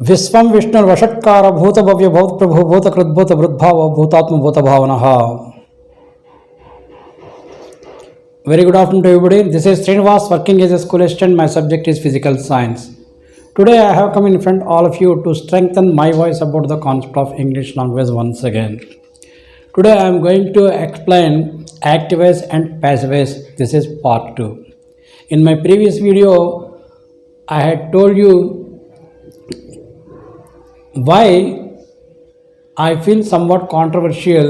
విశ్వం విష్ణుర్వషట్కార భూత భవ్య భూత ప్రభు భూత కృద్భూత వృద్భావ భూతాత్మ భూత భావన. Very good afternoon to everybody. This is Srinivas working as a school assistant. My subject is physical science. Today I have come in front of all of you to strengthen my voice about the concept of English language once again. Today I am going to explain active voice and passive voice. This is part 2. In my previous video I had told you why I feel somewhat controversial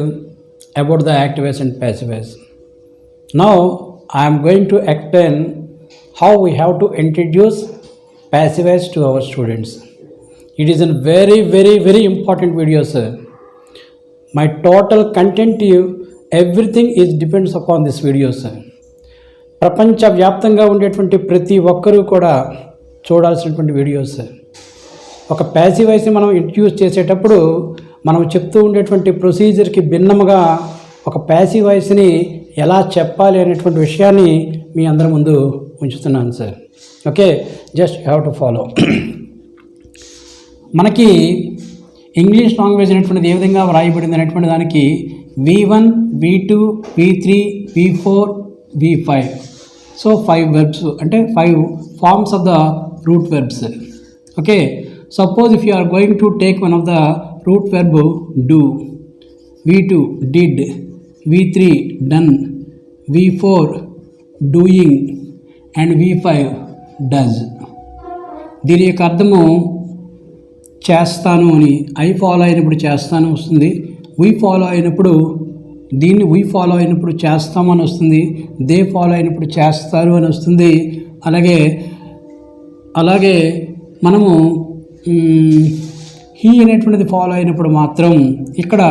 about the active voice and passive voice. Now I am going to explain how we have to introduce passive voice to our students. It is a very important video, sir. My total content to you, everything is depends upon this video, sir. ప్రపంచ వ్యాప్తంగా ఉండేటువంటి ప్రతి ఒక్కరూ కూడా చూడాల్సినటువంటి videos sir. ఒక passive వాయిస్ని మనం ఇంట్రడ్యూస్ చేసేటప్పుడు మనం చెప్తూ ఉండేటువంటి ప్రొసీజర్కి భిన్నముగా ఒక ప్యాసివ్ వాయిస్ని ఎలా చెప్పాలి అనేటువంటి విషయాన్ని మీ అందరి ముందు ఉంచుతున్నాను sir. Okay, just you have to follow. మనకి ఇంగ్లీష్ లాంగ్వేజ్ అనేటువంటిది ఏ విధంగా వ్రాయబడింది అనేటువంటి దానికి V1, V2, V3, V4, V5. So 5 verbs అంటే 5 forms of the root verbs. Okay, suppose if you are going to take one of the root verb do, V2 did, V3 done, V4 doing and V5 does. దీని యొక్క అర్థము చేస్తాను అని, I follow అయినప్పుడు చేస్తాను వస్తుంది, we follow అయినప్పుడు దీన్ని వి ఫాలో అయినప్పుడు చేస్తామని వస్తుంది, దే ఫాలో అయినప్పుడు చేస్తారు అని వస్తుంది. అలాగే మనము హీ అనేటువంటిది ఫాలో అయినప్పుడు మాత్రం ఇక్కడ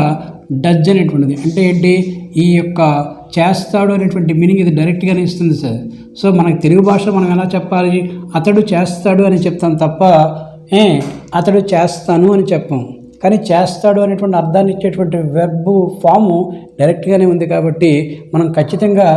డజ్ అనేటువంటిది అంటే ఏంటి, ఈ యొక్క చేస్తాడు అనేటువంటి మీనింగ్ ఇది డైరెక్ట్గానే ఇస్తుంది సార్. సో మనకు తెలుగు భాష మనం ఎలా చెప్పాలి, అతడు చేస్తాడు అని చెప్తాం తప్ప అతడు చేస్తాను అని చెప్పాం. కానీ చేస్తాడు అనేటువంటి అర్థాన్ని ఇచ్చేటువంటి వెర్బ్ ఫాము డైరెక్ట్గానే ఉంది కాబట్టి మనం ఖచ్చితంగా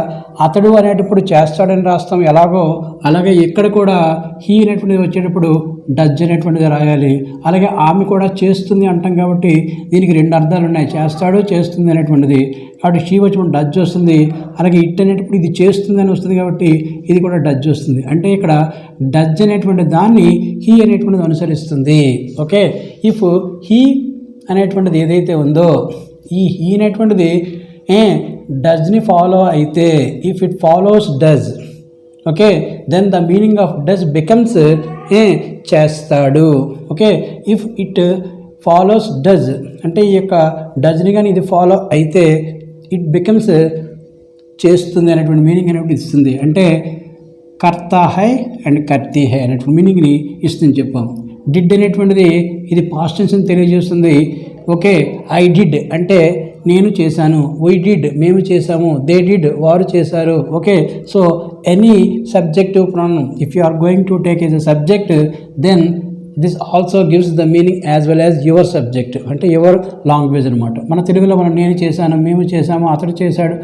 అతడు అనేటప్పుడు చేస్తాడని రాస్తాం ఎలాగో, అలాగే ఇక్కడ కూడా హీ అనేటువంటిది వచ్చేటప్పుడు డజ్ అనేటువంటిది రాయాలి. అలాగే ఆమె కూడా చేస్తుంది అంటాం కాబట్టి దీనికి 2 అర్థాలు ఉన్నాయి, చేస్తాడు చేస్తుంది అనేటువంటిది. కాబట్టి షీ వచ్చినప్పుడు డజ్ వస్తుంది, అలాగే ఇట్ అనేటప్పుడు ఇది చేస్తుంది అని వస్తుంది కాబట్టి ఇది కూడా డజ్ వస్తుంది. అంటే ఇక్కడ డజ్ అనేటువంటి దాన్ని హీ అనేటువంటిది అనుసరిస్తుంది. ఓకే, ఇఫ్ హీ అనేటువంటిది ఏదైతే ఉందో ఈ హీ అనేటువంటిది డజ్ని ఫాలో అయితే, if it follows does, okay, then the meaning of does becomes చేస్తాడు. Okay, if it follows does అంటే ఈ యొక్క డజ్ని కానీ ఇది ఫాలో అయితే ఇట్ బికమ్స్ చేస్తుంది అనేటువంటి మీనింగ్ అనేటువంటి ఇస్తుంది. అంటే కర్తా హై అండ్ కర్తీ హై అనేటువంటి మీనింగ్ని ఇస్తుంది చెప్పాం. డిడ్ అనేటువంటిది ఇది పాస్ట్ టెన్స్ని తెలియజేస్తుంది. ఓకే, ఐ డిడ్ అంటే నేను చేశాను, వీ డిడ్ మేము చేశాము, దే డిడ్ వారు చేశారు. Okay, so any subjective pronoun if you are going to take as a subject then this also gives the meaning as well as your subject అంటే your language అనమాట. మన తెలుగులో మనం నేను చేశాను, మేము చేశాము, అతడు చేశాడు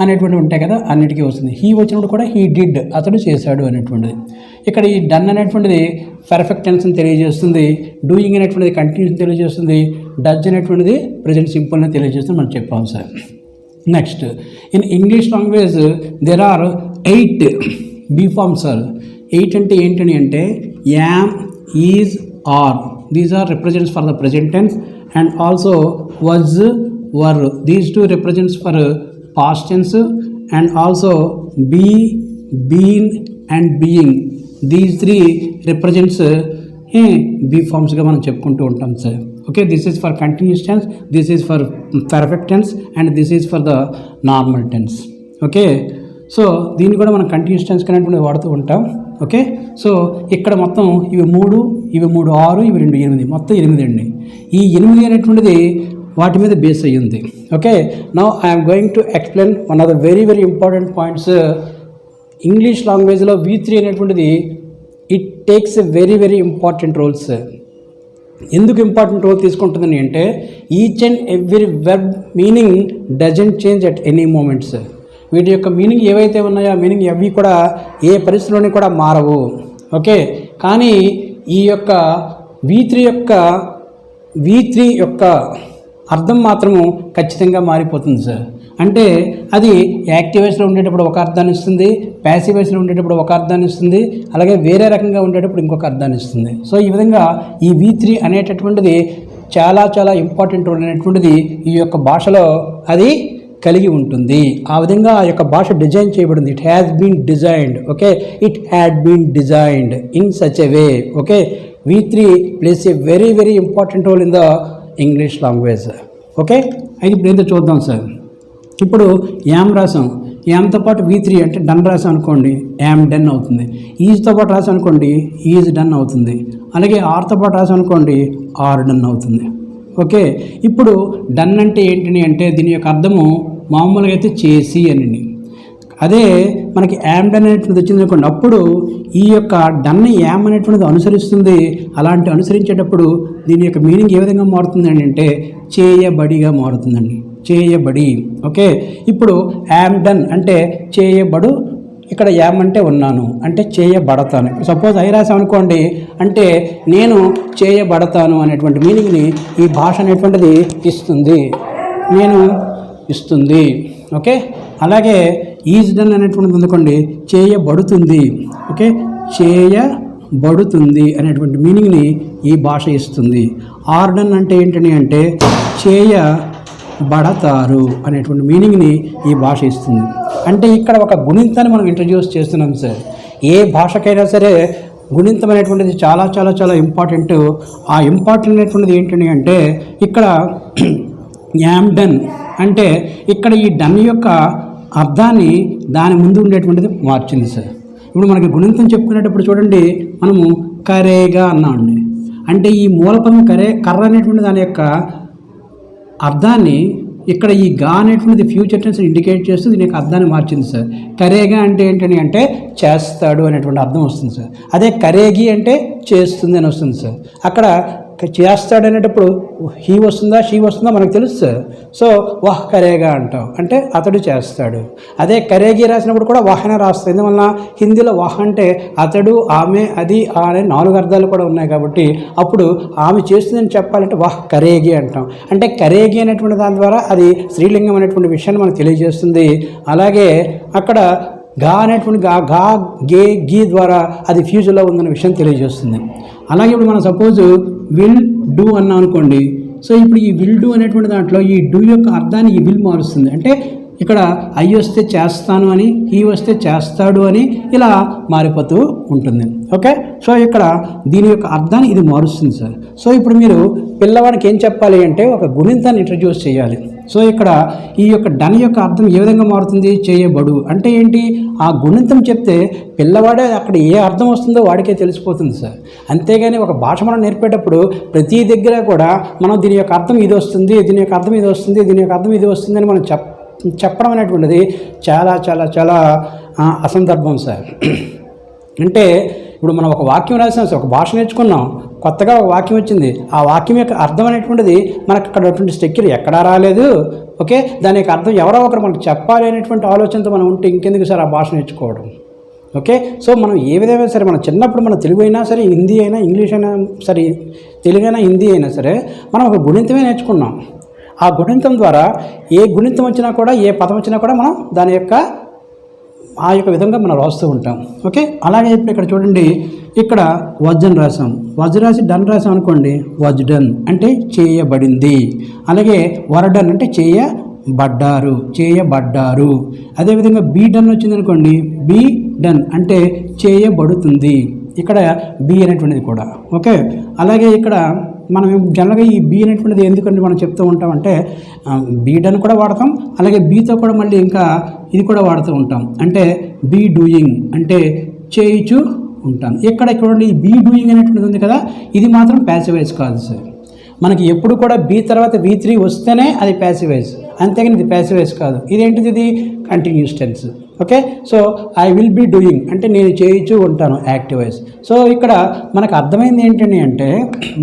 అనేటువంటివి ఉంటాయి కదా, అన్నిటికీ వస్తుంది. హీ వచ్చినప్పుడు కూడా హీ డిడ్ అతడు చేశాడు అనేటువంటిది. ఇక్కడ ఈ డన్ అనేటువంటిది పర్ఫెక్ట్ టెన్స్ని తెలియజేస్తుంది, డూయింగ్ అనేటువంటిది కంటిన్యూస్ తెలియజేస్తుంది, డజ్ అనేటువంటిది ప్రజెంట్ సింపుల్ని తెలియజేస్తుంది మనం చెప్పాము sir. Next, in English language there are 8 be forms sir. 8 అంటే ఏంటని అంటే am, is, are. These are represents for the present tense and also was, were. These 2 represents for past tense and also be, been and being. These 3 represents be forms గా మనం చెప్పుకుంటూ ఉంటాం sir. Okay, this is for continuous tense, this is for perfect tense and this is for the normal tense. Okay, so దీన్ని కూడా మనం continuous tense అనేటువంటి వాడుతూ ఉంటాం. ఓకే, సో ఇక్కడ మొత్తం ఇవి 3, 6, ఇవి 2, 8, మొత్తం 8 అండి. ఈ 8 అనేటువంటిది వాటి మీద బేస్ అయ్యింది. Okay, now I'm going to explain one of the very important points. English లాంగ్వేజ్లో V3 అనేటువంటిది it takes a very important roles. ఎందుకు ఇంపార్టెంట్ రోల్ తీసుకుంటుందని అంటే each and every verb meaning doesn't change at any moments. వీటి యొక్క meaning ఏవైతే ఉన్నాయో ఆ మీనింగ్ అవి కూడా ఏ పరిస్థితిలోని కూడా మారవు. ఓకే, కానీ ఈ యొక్క V3 యొక్క అర్థం మాత్రము ఖచ్చితంగా మారిపోతుంది సార్. అంటే అది యాక్టివ్ వాయిస్లో ఉండేటప్పుడు ఒక అర్థాన్ని ఇస్తుంది, ప్యాసివ్ వాయిస్లో ఉండేటప్పుడు ఒక అర్థాన్ని ఇస్తుంది, అలాగే వేరే రకంగా ఉండేటప్పుడు ఇంకొక అర్థాన్ని ఇస్తుంది. సో ఈ విధంగా ఈ V3 అనేటటువంటిది చాలా చాలా ఇంపార్టెంట్ రోల్ అనేటువంటిది ఈ యొక్క భాషలో అది కలిగి ఉంటుంది. ఆ విధంగా ఆ యొక్క భాష డిజైన్ చేయబడింది. It has been designed. Okay, it had been designed in such a way. Okay, V3 plays a very very important role in the English language. Okay, అయితే ఇప్పుడు ఏంటో చూద్దాం సార్. ఇప్పుడు యామ్ రాసాం, యామ్తో పాటు V3 అంటే డన్ రాసాం అనుకోండి, యామ్ డన్ అవుతుంది. ఈజ్తో పాటు రాసాం అనుకోండి, ఈజ్ డన్ అవుతుంది. అలాగే ఆర్తో పాటు రాసాం అనుకోండి, ఆర్ డన్ అవుతుంది. ఓకే, ఇప్పుడు డన్ అంటే ఏంటని అంటే దీని యొక్క అర్థము మామూలుగా అయితే చేసి అని. అదే మనకి యామ్ డన్ అనేటువంటిది వచ్చింది అనుకోండి, అప్పుడు ఈ యొక్క డన్ యామ్ అనేటువంటిది అనుసరిస్తుంది. అలాంటి అనుసరించేటప్పుడు దీని యొక్క మీనింగ్ ఏ విధంగా మారుతుంది అంటే చేయబడిగా మారుతుందండి, చేయబడి. ఓకే, ఇప్పుడు యామ్ డన్ అంటే చేయబడు, ఇక్కడ యామ్ అంటే ఉన్నాను అంటే చేయబడతాను. సపోజ్ ఐ రాసాం అనుకోండి అంటే నేను చేయబడతాను అనేటువంటి మీనింగ్ని ఈ భాష అనేటువంటిది ఇస్తుంది. ఓకే, అలాగే ఈజ్ డన్ అనేటువంటిది అనుకోండి చేయబడుతుంది. ఓకే, చేయబడుతుంది అనేటువంటి మీనింగ్ని ఈ భాష ఇస్తుంది. ఆర్ డన్ అంటే ఏంటని అంటే చేయబడతారు అనేటువంటి మీనింగ్ని ఈ భాష ఇస్తుంది. అంటే ఇక్కడ ఒక గుణింతాన్ని మనం ఇంట్రడ్యూస్ చేస్తున్నాం సార్. ఏ భాషకైనా సరే గుణింతం అనేటువంటిది చాలా చాలా చాలా ఇంపార్టెంట్. ఆ ఇంపార్టెంట్ అనేటువంటిది ఏంటని అంటే ఇక్కడ యామ్ డన్ అంటే ఇక్కడ ఈ డన్ యొక్క అర్థాన్ని దాని ముందు ఉండేటువంటిది మార్చింది సార్. ఇప్పుడు మనకి గుణింతం చెప్పుకునేటప్పుడు చూడండి, మనము కరేగా అన్నామండి. అంటే ఈ మూలపదం కర్ర అనేటువంటి దాని యొక్క అర్థాన్ని ఇక్కడ ఈ గా అనేటువంటిది ఫ్యూచర్ టెన్స్ ఇండికేట్ చేస్తూ దీని యొక్క అర్థాన్ని మార్చింది సార్. కరేగా అంటే ఏంటని అంటే చేస్తాడు అనేటువంటి అర్థం వస్తుంది సార్. అదే కరేగి అంటే చేస్తుంది అని వస్తుంది సార్. అక్కడ చేస్తాడు అనేటప్పుడు హీ వస్తుందా షీ వస్తుందా మనకు తెలుసు సార్. సో వాహ్ కరేగా అంటాం అంటే అతడు చేస్తాడు. అదే కరేగి రాసినప్పుడు కూడా వాహ్ అనే రాస్తుంది. ఎందువల్ల హిందీలో వాహ్ అంటే అతడు, ఆమె, అది అనే 4 అర్థాలు కూడా ఉన్నాయి కాబట్టి అప్పుడు ఆమె చేస్తుందని చెప్పాలంటే వాహ్ కరేగి అంటాం. అంటే కరేగి అనేటువంటి దాని ద్వారా అది స్త్రీలింగం అనేటువంటి విషయాన్ని మనకు తెలియజేస్తుంది. అలాగే అక్కడ గా అనేటువంటి గా గే గీ ద్వారా అది ఫ్యూచర్లో ఉందన్న విషయం తెలియజేస్తుంది. అలాగే ఇప్పుడు మనం సపోజ్ విల్ డూ అన్నాం అనుకోండి. సో ఇప్పుడు ఈ విల్ డూ అనేటువంటి దాంట్లో ఈ డూ యొక్క అర్థాన్ని ఈ విల్ మారుస్తుంది. అంటే ఇక్కడ ఐ వస్తే చేస్తాను అని, హీ వస్తే చేస్తాడు అని ఇలా మారిపోతూ ఉంటుంది. ఓకే, సో ఇక్కడ దీని యొక్క అర్థాన్ని ఇది మారుస్తుంది సార్. సో ఇప్పుడు మీరు పిల్లవాడికి ఏం చెప్పాలి అంటే ఒక గుణింతాన్ని ఇంట్రడ్యూస్ చేయాలి. సో ఇక్కడ ఈ యొక్క డన్ యొక్క అర్థం ఏ విధంగా మారుతుంది, చేయబడు అంటే ఏంటి, ఆ గుణింతం చెప్తే పిల్లవాడే అక్కడ ఏ అర్థం వస్తుందో వాడికే తెలిసిపోతుంది సార్. అంతేగాని ఒక భాష మనం నేర్పేటప్పుడు ప్రతి దగ్గర కూడా మనం దీని యొక్క అర్థం ఇది వస్తుంది, దీని యొక్క అర్థం ఇది వస్తుంది, దీని యొక్క అర్థం ఇది వస్తుంది అని మనం చెప్పడం అనేటువంటిది చాలా చాలా చాలా అసందర్భం సార్. అంటే ఇప్పుడు మనం ఒక వాక్యం రాసాం సార్, ఒక భాష నేర్చుకున్నాం, కొత్తగా ఒక వాక్యం వచ్చింది, ఆ వాక్యం యొక్క అర్థం అనేటువంటిది మనకు అక్కడ అటువంటి స్ట్రక్చర్ ఎక్కడా రాలేదు. ఓకే, దాని యొక్క అర్థం ఎవరో ఒకరు మనకు చెప్పాలి అనేటువంటి ఆలోచనతో మనం ఉంటే ఇంకెందుకు సార్ ఆ భాష నేర్చుకోవడం. ఓకే, సో మనం ఏ విధంగా సరే మన చిన్నప్పుడు మన తెలుగు అయినా సరే, హిందీ అయినా, ఇంగ్లీష్ అయినా సరే, తెలుగు అయినా హిందీ అయినా సరే మనం ఒక గుణింతమే నేర్చుకున్నాం. ఆ గుణింతం ద్వారా ఏ గుణింతం వచ్చినా కూడా, ఏ పదం వచ్చినా కూడా మనం దాని యొక్క ఆ యొక్క విధంగా మనం రాస్తూ ఉంటాం. ఓకే, అలాగే ఇప్పుడు ఇక్కడ చూడండి, ఇక్కడ వజ్జన్ రాసాం, వజ్ రాసి డన్ రాసాం అనుకోండి, వజ్ డన్ అంటే చేయబడింది. అలాగే వర్ డన్ అంటే చేయబడ్డారు. అదేవిధంగా బీ డన్ వచ్చింది అనుకోండి, బీ డన్ అంటే చేయబడుతుంది. ఇక్కడ బీ అనేటువంటిది కూడా. ఓకే, అలాగే ఇక్కడ మనం జనరల్గా ఈ బీ అనేటువంటిది ఎందుకంటే మనం చెప్తూ ఉంటామంటే బీ డన్ కూడా వాడతాం, అలాగే బీతో కూడా మళ్ళీ ఇంకా ఇది కూడా వాడుతూ ఉంటాం. అంటే బీ డూయింగ్ అంటే చేయిచు ఉంటాను. ఇక్కడ చూడండి, ఈ బీ డూయింగ్ అనేటువంటిది ఉంది కదా, ఇది మాత్రం ప్యాసివైజ్ కాదు సార్. మనకి ఎప్పుడు కూడా బీ తర్వాత V3 వస్తేనే అది ప్యాసివైజ్, అంతేగాని ఇది ప్యాసివైజ్ కాదు. ఇదేంటిది, ఇది continuous tense. Okay, so I will be doing అంటే నేను చేయించు ఉంటాను, యాక్టివైజ్. సో ఇక్కడ మనకు అర్థమైంది ఏంటండి అంటే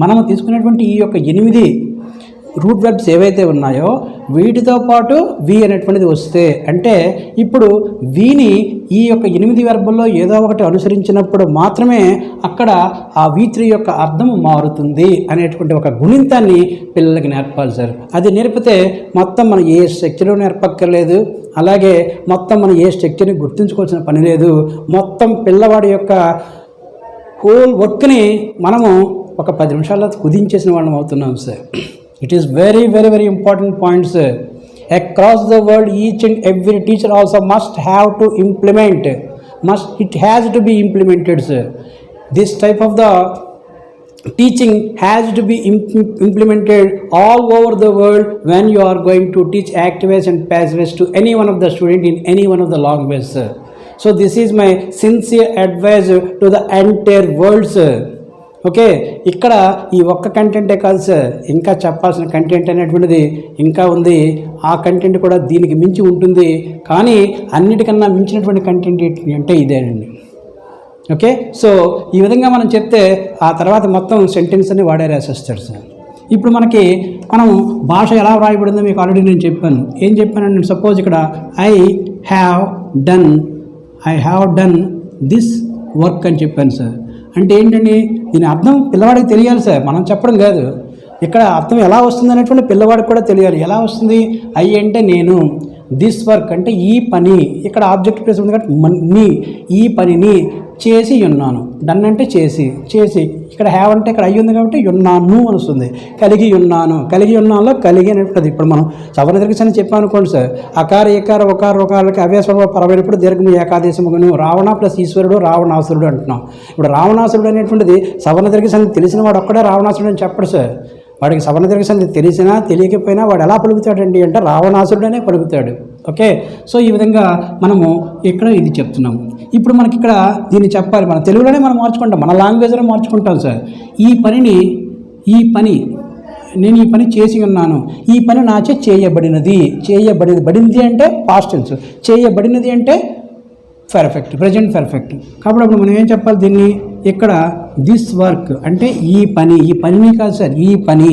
మనం తీసుకునేటువంటి ఈ యొక్క 8 రూట్ వెర్బ్స్ ఏవైతే ఉన్నాయో వీటితో పాటు వి అనేటువంటిది వస్తే, అంటే ఇప్పుడు వీని ఈ యొక్క 8 వెర్బుల్లో ఏదో ఒకటి అనుసరించినప్పుడు మాత్రమే అక్కడ ఆ V3 యొక్క అర్థం మారుతుంది అనేటువంటి ఒక గుణింతాన్ని పిల్లలకి నేర్పాలి సార్. అది నేర్పితే మొత్తం మనం ఏ స్ట్రక్చర్ నేర్పక్కర్లేదు, అలాగే మొత్తం మనం ఏ స్ట్రక్చర్ని గుర్తుంచుకోవాల్సిన పని లేదు. మొత్తం పిల్లవాడి యొక్క హోల్ వర్క్ని మనము ఒక 10 నిమిషాల్లో కుదించేసిన వాళ్ళం అవుతున్నాం sir. It is very, very, very important point, sir. Across the world, each and every teacher also must have to implement. It has to be implemented, sir. This type of the teaching has to be implemented all over the world when you are going to teach active voice and passive voice to any one of the student in any one of the language, sir. So this is my sincere advice to the entire world, sir. Okay, ఇక్కడ ఈ ఒక్క కంటెంటే కాదు sir, ఇంకా చెప్పాల్సిన content అనేటువంటిది ఇంకా ఉంది. ఆ కంటెంట్ కూడా దీనికి మించి ఉంటుంది, కానీ అన్నిటికన్నా మించినటువంటి కంటెంట్ ఏంటి అంటే ఇదేనండి. ఓకే, సో ఈ విధంగా మనం చెప్తే ఆ తర్వాత మొత్తం సెంటెన్స్ అని వాడే రాసేస్తాడు సార్. ఇప్పుడు మనం భాష ఎలా వ్రాయబడిందో మీకు ఆల్రెడీ నేను చెప్పాను. ఏం చెప్పానండి? సపోజ్ ఇక్కడ I have done this work అని చెప్పాను సార్. అంటే ఏంటండి, దీని అర్థం పిల్లవాడికి తెలియాలి సార్, మనం చెప్పడం కాదు. ఇక్కడ అర్థం ఎలా వస్తుంది అనేటువంటి పిల్లవాడికి కూడా తెలియాలి. ఎలా వస్తుంది? ఐ అంటే నేను, దిస్ వర్క్ అంటే ఈ పని, ఇక్కడ ఆబ్జెక్ట్ ప్లేస్ ఉంది కాబట్టి ఈ పనిని చేసి ఉన్నాను. డన్ అంటే చేసి, ఇక్కడ హ్యావ్ అంటే ఇక్కడ అయ్యి ఉంది కాబట్టి ఉన్నాను అని వస్తుంది. కలిగి ఉన్నాను కలిగి అనేటువంటి. ఇప్పుడు మనం సవర్ణ దీర్ఘాన్ని చెప్పాను అనుకోండి సార్, అకార ఏకార ఒకారకి అవ్యాస పరమైనప్పుడు దీర్ఘము ఏకాదేశమును రావణ ప్లస్ ఈశ్వరుడు రావణాసురుడు అంటున్నాం. ఇప్పుడు రావణాసురుడు అనేటువంటిది సవర్ణ దీర్ఘాన్ని తెలిసిన వాడు ఒక్కడే రావణాసురుడు అని చెప్పడు సార్. వాడికి సవర్ణ దీర్ఘాన్ని తెలిసినా తెలియకపోయినా వాడు ఎలా పలుకుతాడండి అంటే రావణాసురుడనే పలుకుతాడు. ఓకే, సో ఈ విధంగా మనము ఇక్కడ ఇది చెప్తున్నాము. ఇప్పుడు మనకి ఇక్కడ దీన్ని చెప్పాలి, మన తెలుగులోనే మనం మార్చుకుంటాం, మన లాంగ్వేజ్లో మార్చుకుంటాం సార్. నేను ఈ పని చేసి ఉన్నాను, ఈ పని నాచే చేయబడినది అంటే పాస్ట్ టెన్స్, చేయబడినది అంటే పర్ఫెక్ట్, ప్రజెంట్ పర్ఫెక్ట్. కాబట్టి అప్పుడు మనం ఏం చెప్పాలి దీన్ని? ఇక్కడ దిస్ వర్క్ అంటే ఈ పనిని కాదు సార్, ఈ పని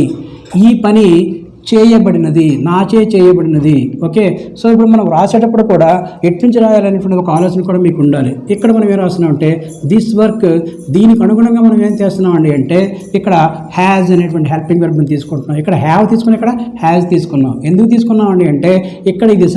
చేయబడినది, నాచే చేయబడినది. ఓకే, సో ఇప్పుడు మనం రాసేటప్పుడు కూడా ఎట్నుంచి రాయాలనేటువంటి ఒక ఆలోచన కూడా మీకు ఉండాలి. ఇక్కడ మనం ఏం రాస్తున్నామంటే దిస్ వర్క్, దీనికి అనుగుణంగా మనం ఏం చేస్తున్నామండి అంటే ఇక్కడ హ్యాజ్ అనేటువంటి హెల్పింగ్ వెర్బ్ని తీసుకుంటున్నాం. ఇక్కడ హ్యావ్ తీసుకుని ఇక్కడ హ్యాజ్ తీసుకున్నాం. ఎందుకు తీసుకున్నామండి అంటే ఇక్కడ ఇది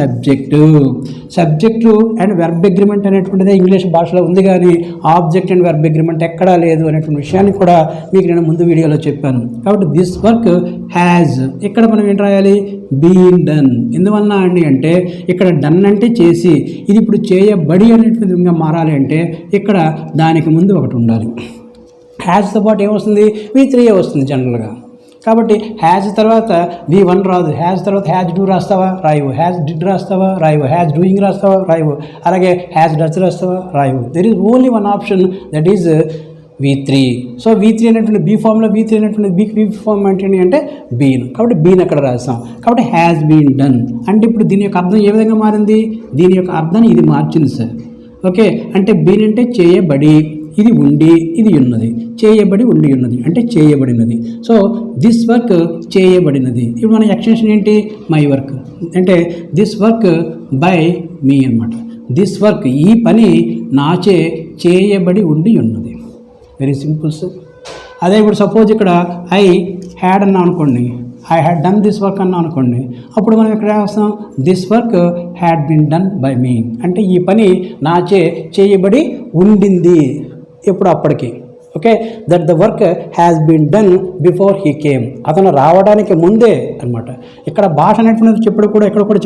సబ్జెక్టు అండ్ వెర్బ్ అగ్రిమెంట్ అనేటువంటిదే ఇంగ్లీష్ భాషలో ఉంది, కానీ ఆబ్జెక్ట్ అండ్ వెర్బ్ అగ్రిమెంట్ ఎక్కడా లేదు అనేటువంటి విషయాన్ని కూడా మీకు నేను ముందు వీడియోలో చెప్పాను. కాబట్టి దిస్ వర్క్ హ్యాజ్, ఇక్కడ మనం ఏం రాయాలి? Been done. ఎందువల్ల అండి అంటే ఇక్కడ డన్ అంటే చేసి, ఇది ఇప్పుడు చేయబడి అనేటువంటి విధంగా మారాలి అంటే ఇక్కడ దానికి ముందు ఒకటి ఉండాలి. హ్యాజ్తో పాటు ఏమొస్తుంది? V3 వస్తుంది జనరల్గా. కాబట్టి హ్యాజ్ తర్వాత V1 రాదు. హ్యాజ్ తర్వాత హ్యాజ్ డూ రాస్తావా? రాయవు. హ్యాజ్ డిడ్ రాస్తావా? రాయవు. హ్యాజ్ డూయింగ్ రాస్తావా? రాయవు. అలాగే హ్యాజ్ డస్ రాస్తావా? రాయవు. There is only one option, that is V3. So V3 అనేటువంటి బీ ఫామ్లో V3 అనేటువంటి బీ ఫామ్ అంటే బీన్, కాబట్టి బీన్ అక్కడ రాస్తాం. కాబట్టి హ్యాస్ బీన్ డన్ అంటే ఇప్పుడు దీని యొక్క అర్థం ఏ విధంగా మారింది? దీని యొక్క అర్థాన్ని ఇది మార్చింది సార్. ఓకే, అంటే బీన్ అంటే చేయబడి, ఇది ఉండి, ఇది ఉన్నది, చేయబడి ఉండి ఉన్నది అంటే చేయబడినది. సో దిస్ వర్క్ చేయబడినది. ఇప్పుడు మన ఎక్స్టెన్షన్ ఏంటి? మై వర్క్ అంటే దిస్ వర్క్ బై మీ అన్నమాట. దిస్ వర్క్ ఈ పని నాచే చేయబడి ఉండి ఉన్నది. Very simple sir. అదే ఇప్పుడు సపోజ్ ఇక్కడ ఐ హ్యాడ్ అన్నా అనుకోండి, I had done this work అన్నా అనుకోండి, అప్పుడు మనం ఇక్కడ రాస్తాం this work had been done by me అంటే ఈ పని నాచే చేయబడి ఉండింది ఎప్పుడు అప్పటికి. Okay, that the work has been done before he came, అతను రావడానికి ముందే అనమాట. ఇక్కడ భాష అనేటువంటిది చెప్పుడు కూడా ఇక్కడ కూడా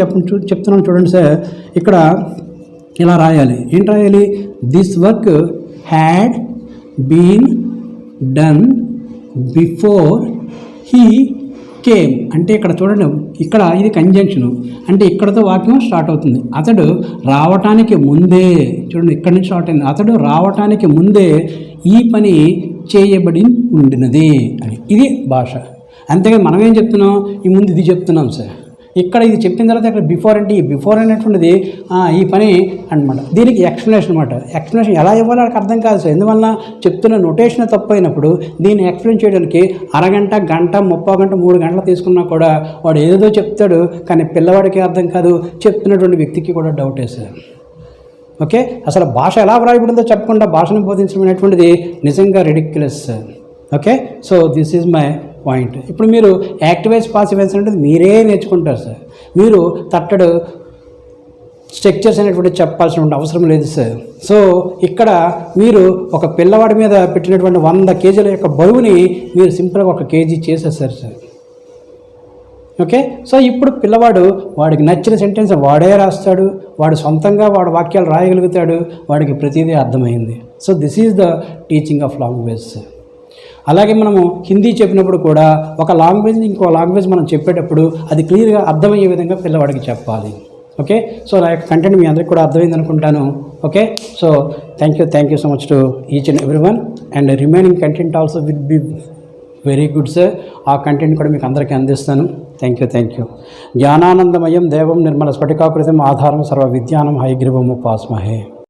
చెప్తున్నాను చూడండి సార్. ఇక్కడ ఇలా రాయాలి. ఏంటి రాయాలి? This work had been done before he came అంటే ఇక్కడ చూడండి, ఇక్కడ ఇది కంజంక్షను అంటే ఇక్కడతో వాక్యం స్టార్ట్ అవుతుంది. అతడు రావటానికి ముందే, చూడండి ఇక్కడి నుంచి స్టార్ట్ అయింది, అతడు రావటానికి ముందే ఈ పని చేయబడి ఉండినది అని. ఇది భాష. అంతేగా మనం ఏం చెప్తున్నాం? ఈ ముందు ఇది చెప్తున్నాం సార్. ఇక్కడ ఇది చెప్పిన తర్వాత ఇక్కడ బిఫోర్ అంటే ఈ బిఫోర్ అనేటువంటిది ఈ పని అనమాట. దీనికి ఎక్స్ప్లెనేషన్ అనమాట. ఎక్స్ప్లెనేషన్ ఎలా ఇవ్వాలో వాళ్ళకి అర్థం కాదు సార్. ఎందువల్ల చెప్తున్న నొటేషన్ తప్పు అయినప్పుడు దీన్ని ఎక్స్ప్లెయిన్ చేయడానికి అరగంట, గంట, 30 గంట, 3 గంటలు తీసుకున్నా కూడా వాడు ఏదో చెప్తాడు, కానీ పిల్లవాడికి అర్థం కాదు, చెప్తున్నటువంటి వ్యక్తికి కూడా డౌటే సార్. ఓకే, అసలు భాష ఎలా వ్రాయబడిందో చెప్పకుండా భాషను బోధించడం అనేటువంటిది నిజంగా ridiculous sir. Okay, so this is my point. ఇప్పుడు మీరు యాక్టివైజ్ పాసివైజ్ అనేది మీరే నేర్చుకుంటారు సార్. మీరు తట్టడు స్ట్రక్చర్స్ అనేటువంటి చెప్పాల్సిన అవసరం లేదు సార్. సో ఇక్కడ మీరు ఒక పిల్లవాడి మీద పెట్టినటువంటి 100 కేజీల యొక్క బరువుని మీరు సింపుల్గా 1 కేజీ చేసేస్తారు సార్. ఓకే, సో ఇప్పుడు పిల్లవాడు వాడికి నచ్చిన సెంటెన్స్ వాడే రాస్తాడు, వాడు సొంతంగా వాడు వాక్యాలు రాయగలుగుతాడు, వాడికి ప్రతిదీ అర్థమైంది. So this is the teaching of language. అలాగే మనము హిందీ చెప్పినప్పుడు కూడా ఒక లాంగ్వేజ్ ఇంకో లాంగ్వేజ్ మనం చెప్పేటప్పుడు అది క్లియర్గా అర్థమయ్యే విధంగా పిల్లవాడికి చెప్పాలి. ఓకే, సో నా యొక్క కంటెంట్ మీ అందరికీ కూడా అర్థమైంది అనుకుంటాను. Okay, so thank you so much to each and every one. And remaining content also will be very good sir. ఆ కంటెంట్ కూడా మీకు అందరికీ అందిస్తాను. Thank you. జ్ఞానానందమయం దేవం నిర్మల స్ఫటికాకృతం ఆధారం సర్వ విద్యానం హయగ్రీవం ఉపాస్మహే.